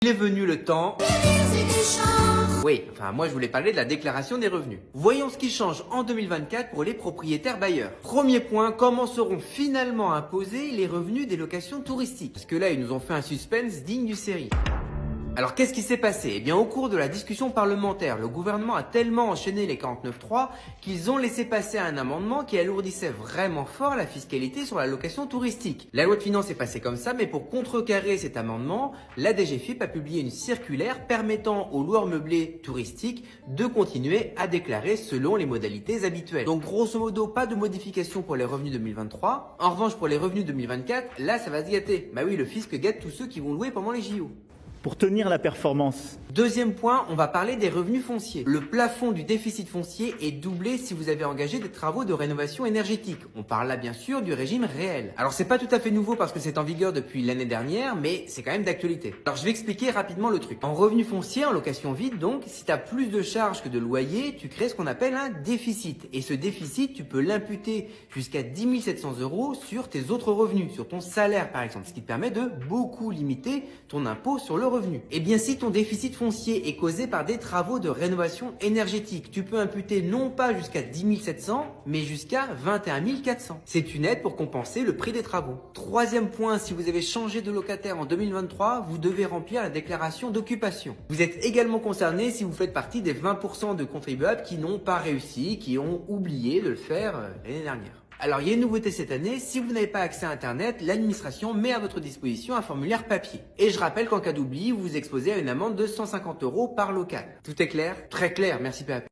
Il est venu le temps. Oui, enfin moi je voulais parler de la déclaration des revenus. Voyons ce qui change en 2024 pour les propriétaires bailleurs. Premier point, comment seront finalement imposés les revenus des locations touristiques? Parce que là ils nous ont fait un suspense digne du série. Alors qu'est-ce qui s'est passé? Eh bien au cours de la discussion parlementaire, le gouvernement a tellement enchaîné les 49.3 qu'ils ont laissé passer un amendement qui alourdissait vraiment fort la fiscalité sur la location touristique. La loi de finances est passée comme ça, mais pour contrecarrer cet amendement, la DGFiP a publié une circulaire permettant aux loueurs meublés touristiques de continuer à déclarer selon les modalités habituelles. Donc grosso modo, pas de modification pour les revenus 2023. En revanche, pour les revenus 2024, là ça va se gâter. Bah oui, le fisc gâte tous ceux qui vont louer pendant les JO. Pour tenir la performance. Deuxième point, on va parler des revenus fonciers. Le plafond du déficit foncier est doublé si vous avez engagé des travaux de rénovation énergétique. On parle là bien sûr du régime réel. Alors c'est pas tout à fait nouveau parce que c'est en vigueur depuis l'année dernière, mais c'est quand même d'actualité. Alors je vais expliquer rapidement le truc. En revenu foncier, en location vide donc, si tu as plus de charges que de loyers, tu crées ce qu'on appelle un déficit. Et ce déficit, tu peux l'imputer jusqu'à 10 700 € sur tes autres revenus, sur ton salaire par exemple, ce qui te permet de beaucoup limiter ton impôt sur le revenu. Et bien si ton déficit foncier est causé par des travaux de rénovation énergétique, tu peux imputer non pas jusqu'à 10 700, mais jusqu'à 21 400. C'est une aide pour compenser le prix des travaux. Troisième point, si vous avez changé de locataire en 2023, vous devez remplir la déclaration d'occupation. Vous êtes également concerné si vous faites partie des 20% de contribuables qui n'ont pas réussi, qui ont oublié de le faire l'année dernière. Alors il y a une nouveauté cette année, si vous n'avez pas accès à internet, l'administration met à votre disposition un formulaire papier. Et je rappelle qu'en cas d'oubli, vous vous exposez à une amende de 150 € par local. Tout est clair? Très clair, merci PAP.